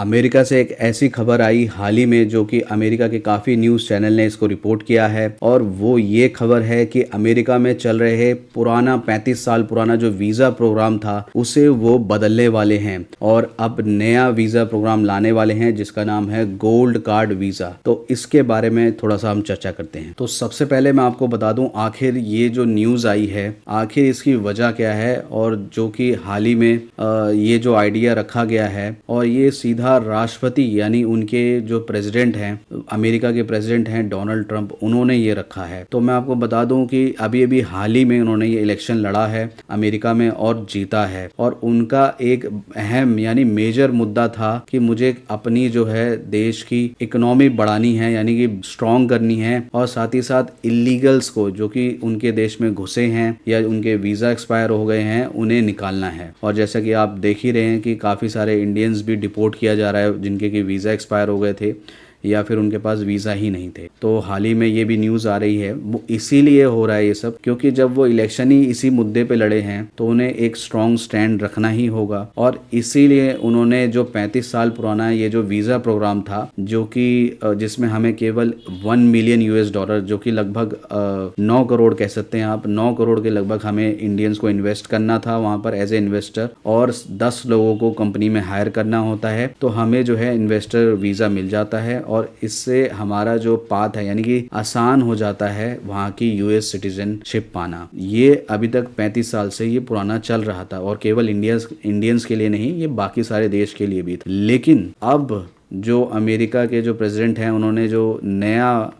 America से एक ऐसी खबर आई हाल ही में जो कि अमेरिका के काफ़ी न्यूज़ चैनल ने इसको रिपोर्ट किया है और वो ये खबर है कि अमेरिका में चल रहे पुराना 35 साल पुराना जो वीज़ा प्रोग्राम था उसे वो बदलने वाले हैं और अब नया वीज़ा प्रोग्राम लाने वाले हैं जिसका नाम है गोल्ड कार्ड वीज़ा। तो इसके बारे में थोड़ा सा हम चर्चा करते हैं। तो सबसे पहले मैं आपको बता दूं आखिर ये जो न्यूज़ आई है आखिर इसकी वजह क्या है और जो कि हाल ही में ये जो आइडिया रखा गया है और ये सीधा राष्ट्रपति यानी उनके जो प्रेसिडेंट हैं अमेरिका के प्रेसिडेंट हैं डोनाल्ड ट्रंप उन्होंने ये रखा है। तो मैं आपको बता दूं कि अभी अभी हाल ही में उन्होंने ये इलेक्शन लड़ा है अमेरिका में और जीता है और उनका एक अहम यानी मेजर मुद्दा था कि मुझे अपनी जो है देश की इकोनॉमी बढ़ानी है यानी कि स्ट्रॉन्ग करनी है और साथ ही साथ इलीगल्स को जो कि उनके देश में घुसे हैं या उनके वीज़ा एक्सपायर हो गए हैं उन्हें निकालना है। और जैसा कि आप देख ही रहे हैं कि काफ़ी सारे इंडियंस भी डिपोर्ट किया जा रहा है जिनके कि वीज़ा एक्सपायर हो गए थे या फिर उनके पास वीज़ा ही नहीं थे। तो हाल ही में ये भी न्यूज़ आ रही है वो इसीलिए हो रहा है ये सब क्योंकि जब वो इलेक्शन ही इसी मुद्दे पे लड़े हैं तो उन्हें एक स्ट्रॉन्ग स्टैंड रखना ही होगा और इसीलिए उन्होंने जो 35 साल पुराना ये जो वीज़ा प्रोग्राम था जो कि जिसमें हमें केवल $1 मिलियन जो कि लगभग 9 करोड़ कह सकते हैं आप 9 करोड़ के लगभग हमें इंडियंस को इन्वेस्ट करना था वहाँ पर एज ए इन्वेस्टर और 10 लोगों को कंपनी में हायर करना होता है तो हमें जो है इन्वेस्टर वीज़ा मिल जाता है और इससे हमारा जो पाथ है यानी कि आसान हो जाता है वहाँ की यूएस सिटीजनशिप पाना। ये अभी तक 35 साल से ये पुराना चल रहा था और केवल इंडियंस के लिए नहीं ये बाकी सारे देश के लिए भी था। लेकिन अब जो अमेरिका के जो प्रेसिडेंट हैं उन्होंने जो नया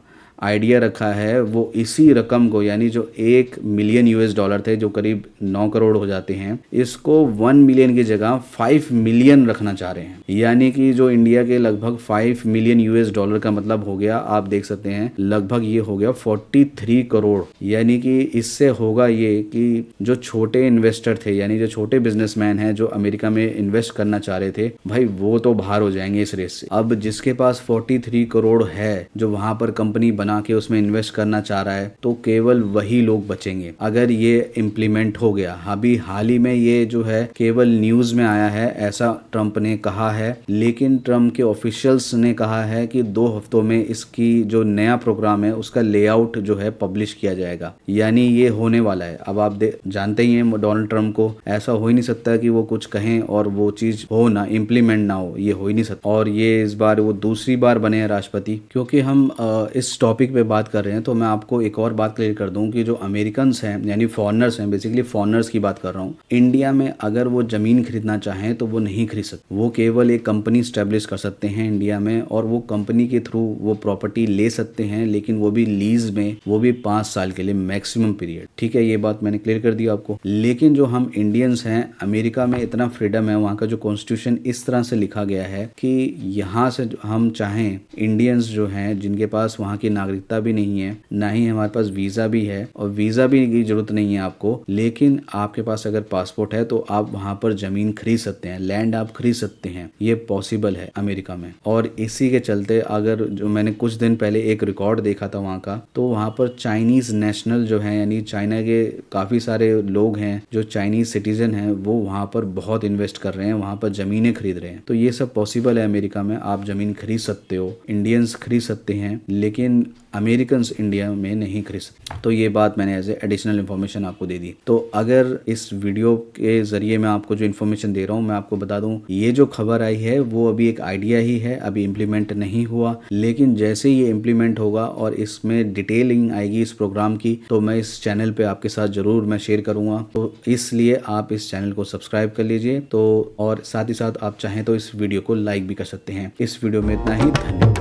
आइडिया रखा है वो इसी रकम को यानी जो $1 मिलियन थे जो करीब 9 करोड़ हो जाते हैं इसको 1 मिलियन की जगह 5 मिलियन रखना चाह रहे हैं। यानी कि जो इंडिया के लगभग $5 मिलियन का मतलब हो गया आप देख सकते हैं लगभग ये हो गया 43 करोड़। यानी कि इससे होगा ये कि जो छोटे इन्वेस्टर थे यानी जो छोटे बिजनेसमैन हैं जो अमेरिका में इन्वेस्ट करना चाह रहे थे भाई वो तो बाहर हो जाएंगे इस रेस से। अब जिसके पास 43 करोड़ है जो वहां पर कंपनी बना के उसमें इन्वेस्ट करना चाह रहा है तो केवल वही लोग बचेंगे अगर ये इम्प्लीमेंट हो गया। अभी हाल ही में ये जो है केवल न्यूज में आया है ऐसा ट्रंप ने कहा है लेकिन ट्रंप के ऑफिशियल्स ने कहा है कि 2 हफ्तों में इसकी जो नया प्रोग्राम है उसका लेआउट जो है पब्लिश किया जाएगा यानी ये होने वाला है। अब आप जानते ही हैं डोनाल्ड ट्रंप को ऐसा हो ही नहीं सकता कि वो कुछ कहें और वो चीज हो ना इम्प्लीमेंट ना हो, ये हो ही नहीं सकता। और ये इस बार वो दूसरी बार बने हैं राष्ट्रपति। क्योंकि हम इस टॉपिक पे बात कर रहे हैं तो मैं आपको एक और बात क्लियर कर दूं कि जो अमेरिकन्स हैं यानी फॉरेनर्स हैं बेसिकली फॉरेनर्स की बात कर रहा हूं इंडिया में अगर वो जमीन खरीदना चाहें तो वो नहीं खरीद सकते। वो केवल एक कंपनी स्टैब्लिश कर सकते हैं इंडिया में और वो कंपनी के थ्रू वो प्रॉपर्टी ले सकते हैं लेकिन वो भी लीज में वो भी 5 साल के लिए मैक्सिमम पीरियड। ठीक है ये बात मैंने क्लियर कर दी आपको। लेकिन जो हम इंडियंस हैं अमेरिका में इतना फ्रीडम है वहाँ का जो कॉन्स्टिट्यूशन इस तरह से लिखा गया है कि यहाँ से हम चाहें इंडियंस जो हैं जिनके पास वहाँ की नागरिकता भी नहीं है ना ही हमारे पास वीजा भी है और वीजा भी की जरूरत नहीं है आपको लेकिन आपके पास अगर पासपोर्ट है तो आप वहां पर जमीन खरीद सकते हैं लैंड आप खरीद सकते हैं। ये पॉसिबल है अमेरिका में। और इसी के चलते अगर जो मैंने कुछ दिन पहले एक रिकॉर्ड देखा था वहां का तो वहां पर चाइनीज नेशनल जो है यानी चाइना के काफी सारे लोग हैं जो चाइनीज सिटीजन हैं वो वहां पर बहुत इन्वेस्ट कर रहे हैं वहां पर जमीनें खरीद रहे हैं। तो ये सब पॉसिबल है अमेरिका में। आप जमीन खरीद सकते हो इंडियंस खरीद सकते हैं लेकिन अमेरिकन्स इंडिया में नहीं खरीद सकते। तो ये बात मैंने एज ए एडिशनल इन्फॉर्मेशन आपको दे दी। तो अगर इस वीडियो के जरिए मैं आपको जो इन्फॉर्मेशन दे रहा हूँ मैं आपको बता दूं ये जो खबर आई है वो अभी एक आइडिया ही है अभी इम्प्लीमेंट नहीं हुआ लेकिन जैसे ही ये इम्प्लीमेंट होगा और इसमें डिटेलिंग आएगी इस प्रोग्राम की तो मैं इस चैनल पे आपके साथ जरूर मैं शेयर करूंगा। तो इसलिए आप इस चैनल को सब्सक्राइब कर लीजिए। तो और साथ ही साथ आप चाहें तो इस वीडियो को लाइक भी कर सकते हैं। इस वीडियो में इतना ही। धन्यवाद।